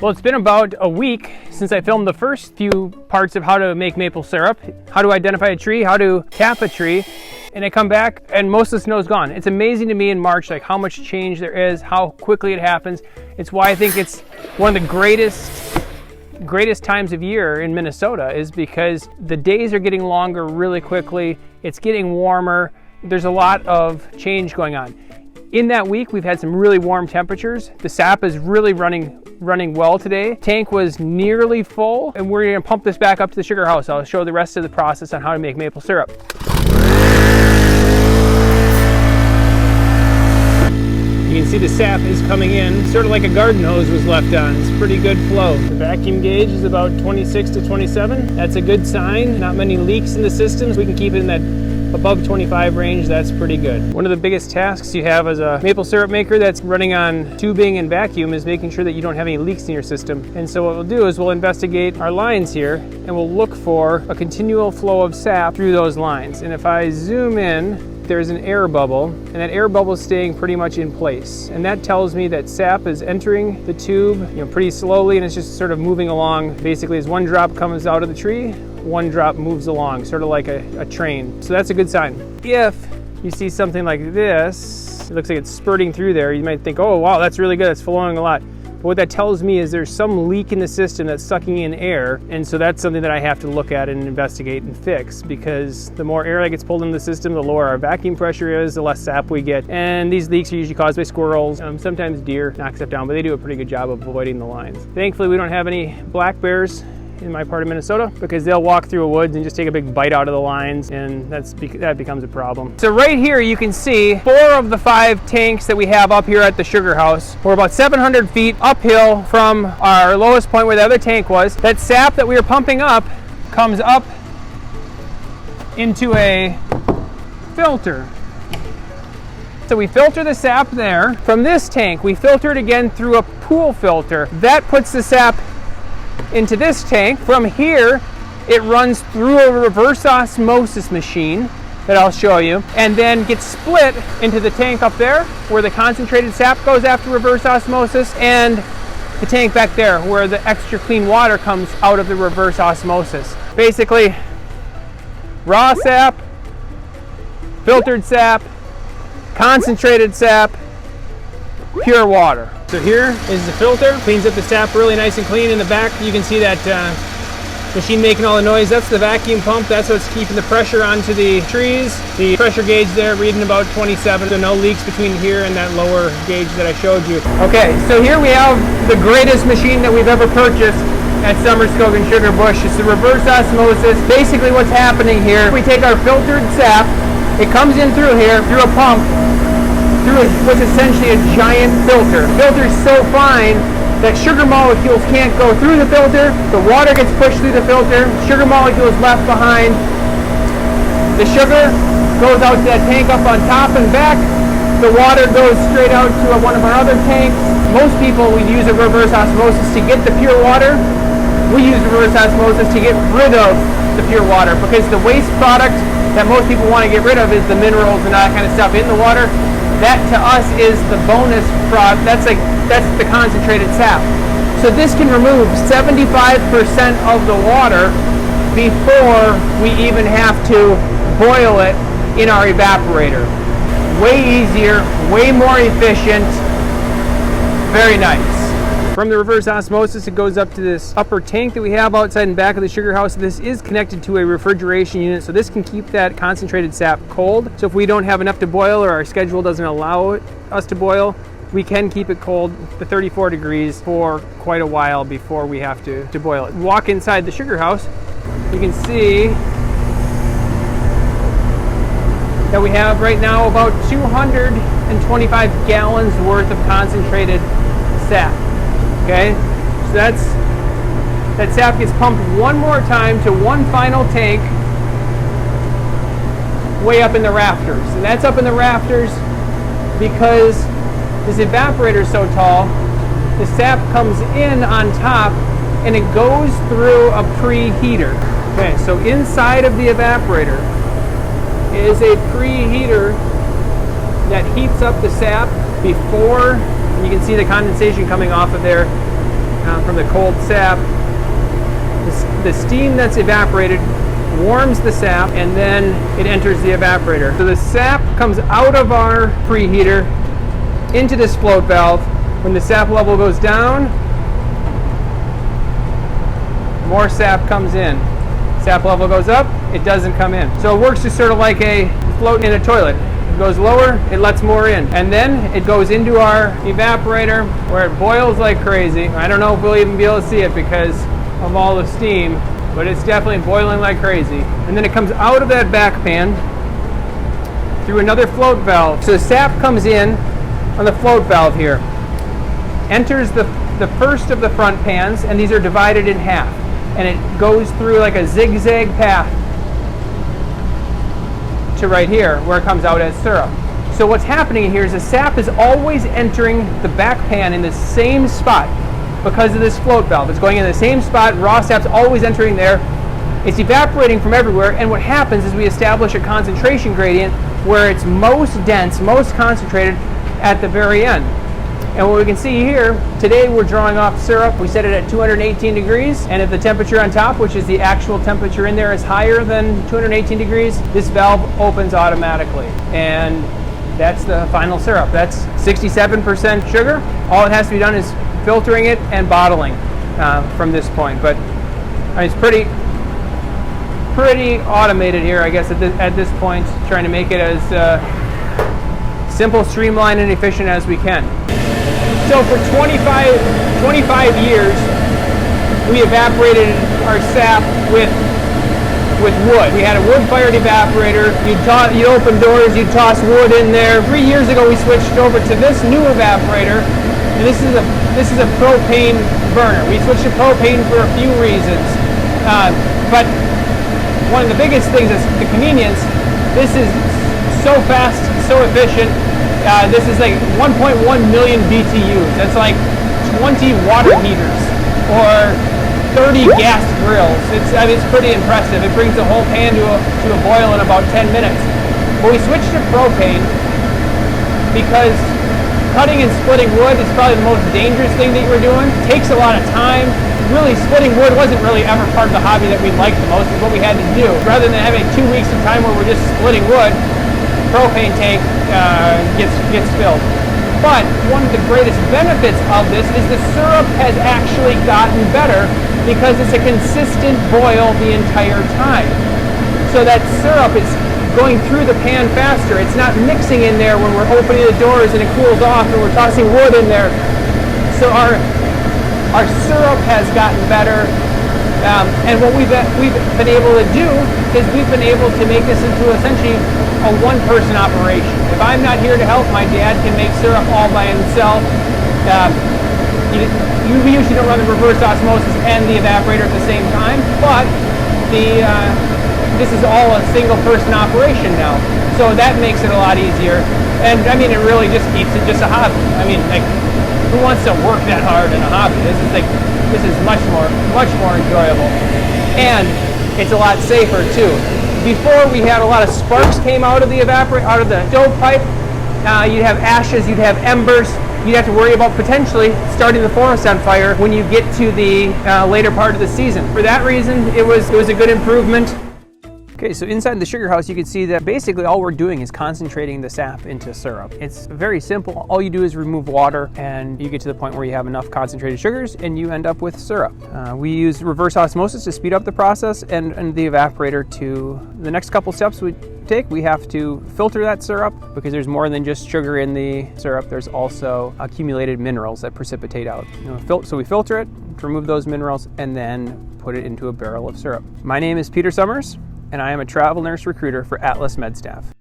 Well, it's been about a week since I filmed the first few parts of how to make maple syrup, how to identify a tree, how to tap a tree, and I come back and most of the snow is gone. It's amazing to me in March, like how much change there is, how quickly it happens. It's why I think it's one of the greatest times of year in Minnesota, is because the days are getting longer really quickly. It's getting warmer. There's a lot of change going on. In that week, we've had some really warm temperatures. The sap is really running well today. Tank was nearly full, and we're gonna pump this back up to the sugar house. I'll show the rest of the process on how to make maple syrup. You can see the sap is coming in, sort of like a garden hose was left on. It's pretty good flow. The vacuum gauge is about 26 to 27. That's a good sign. Not many leaks in the systems. We can keep it in that above 25 range. That's pretty good. One of the biggest tasks you have as a maple syrup maker that's running on tubing and vacuum is making sure that you don't have any leaks in your system. And so what we'll do is we'll investigate our lines here and we'll look for a continual flow of sap through those lines. And if I zoom in, there's an air bubble, and that air bubble is staying pretty much in place. And that tells me that sap is entering the tube, pretty slowly, and it's just sort of moving along. Basically, as one drop comes out of the tree, one drop moves along, sort of like a train. So that's a good sign. If you see something like this, it looks like it's spurting through there, you might think, oh wow, that's really good, it's flowing a lot. But what that tells me is there's some leak in the system that's sucking in air, and so that's something that I have to look at and investigate and fix, because the more air that gets pulled into the system, the lower our vacuum pressure is, the less sap we get. And these leaks are usually caused by squirrels. Sometimes deer knock stuff down, but they do a pretty good job of avoiding the lines. Thankfully, we don't have any black bears in my part of Minnesota, because they'll walk through a woods and just take a big bite out of the lines, and that becomes a problem. So right here you can see 4 of the 5 tanks that we have up here at the sugar house. We're about 700 feet uphill from our lowest point where the other tank was. That sap that we were pumping up comes up into a filter. So we filter the sap there. From this tank, we filter it again through a pool filter. That puts the sap into this tank. From here, it runs through a reverse osmosis machine that I'll show you, and then gets split into the tank up there where the concentrated sap goes after reverse osmosis, and the tank back there where the extra clean water comes out of the reverse osmosis. Basically, raw sap, filtered sap, concentrated sap, pure water. So here is the filter, cleans up the sap really nice and clean. In the back you can see that machine making all the noise. That's the vacuum pump. That's what's keeping the pressure onto the trees. The pressure gauge there reading about 27, so no leaks between here and that lower gauge that I showed you. Okay, so here we have the greatest machine that we've ever purchased at Somerskogen Sugarbush. It's the reverse osmosis. Basically what's happening here, we take our filtered sap, it comes in through here, through a pump, through what's essentially a giant filter. The filter's so fine that sugar molecules can't go through the filter. The water gets pushed through the filter. Sugar molecules left behind. The sugar goes out to that tank up on top and back. The water goes straight out to one of our other tanks. Most people would use a reverse osmosis to get the pure water. We use reverse osmosis to get rid of the pure water, because the waste product that most people want to get rid of is the minerals and all that kind of stuff in the water. That to us is the bonus product. That's the concentrated sap. So this can remove 75% of the water before we even have to boil it in our evaporator. Way easier, way more efficient, very nice. From the reverse osmosis, it goes up to this upper tank that we have outside and back of the sugar house. This is connected to a refrigeration unit, so this can keep that concentrated sap cold. So if we don't have enough to boil, or our schedule doesn't allow us to boil, we can keep it cold to 34 degrees for quite a while before we have to boil it. Walk inside the sugar house, you can see that we have right now about 225 gallons worth of concentrated sap. Okay, so that sap gets pumped one more time to one final tank way up in the rafters. And that's up in the rafters because this evaporator is so tall, the sap comes in on top and it goes through a preheater. Okay, so inside of the evaporator is a preheater that heats up the sap before, and you can see the condensation coming off of there, from the cold sap. The steam that's evaporated warms the sap, and then it enters the evaporator. So the sap comes out of our preheater into this float valve. When the sap level goes down, more sap comes in. Sap level goes up, it doesn't come in. So it works just sort of like a float in a toilet. It goes lower, it lets more in. And then it goes into our evaporator where it boils like crazy. I don't know if we'll even be able to see it because of all the steam, but it's definitely boiling like crazy. And then it comes out of that back pan through another float valve. So the sap comes in on the float valve here, enters the first of the front pans, and these are divided in half. And it goes through like a zigzag path to right here where it comes out as syrup. So what's happening here is the sap is always entering the back pan in the same spot because of this float valve. It's going in the same spot, raw sap's always entering there. It's evaporating from everywhere, and what happens is we establish a concentration gradient where it's most dense, most concentrated at the very end. And what we can see here, today we're drawing off syrup. We set it at 218 degrees, and if the temperature on top, which is the actual temperature in there, is higher than 218 degrees, this valve opens automatically. And that's the final syrup. That's 67% sugar. All it has to be done is filtering it and bottling from this point. But I mean, it's pretty automated here, I guess, at this point, trying to make it as simple, streamlined, and efficient as we can. So for 25 years, we evaporated our sap with wood. We had a wood-fired evaporator. You'd open doors, you'd toss wood in there. 3 years ago, we switched over to this new evaporator, and this is a propane burner. We switched to propane for a few reasons, but one of the biggest things is the convenience. This is so fast, so efficient. This is like 1.1 million BTUs. That's like 20 water heaters or 30 gas grills. It's pretty impressive. It brings the whole pan to a boil in about 10 minutes. But we switched to propane because cutting and splitting wood is probably the most dangerous thing that you were doing. It takes a lot of time. Really, splitting wood wasn't really ever part of the hobby that we liked the most. It's what we had to do. Rather than having 2 weeks of time where we're just splitting wood, propane tank gets filled. But one of the greatest benefits of this is the syrup has actually gotten better because it's a consistent boil the entire time. So that syrup is going through the pan faster. It's not mixing in there when we're opening the doors and it cools off and we're tossing wood in there. So our syrup has gotten better. And what we've been able to do is we've been able to make this into essentially a one-person operation. If I'm not here to help, my dad can make syrup all by himself. We usually don't run the reverse osmosis and the evaporator at the same time, but this is all a single-person operation now, so that makes it a lot easier. And I mean, it really just keeps it just a hobby. I mean, like, who wants to work that hard in a hobby? This is much more enjoyable, and it's a lot safer too. Before, we had a lot of sparks came out of the stovepipe. You'd have ashes, you'd have embers. You'd have to worry about potentially starting the forest on fire when you get to the later part of the season. For that reason, it was a good improvement. Okay, so inside the sugar house, you can see that basically all we're doing is concentrating the sap into syrup. It's very simple. All you do is remove water and you get to the point where you have enough concentrated sugars and you end up with syrup. We use reverse osmosis to speed up the process, and the evaporator to the next couple steps we take. We have to filter that syrup because there's more than just sugar in the syrup. There's also accumulated minerals that precipitate out. So we filter it to remove those minerals and then put it into a barrel of syrup. My name is Peter Summers, and I am a travel nurse recruiter for Atlas MedStaff.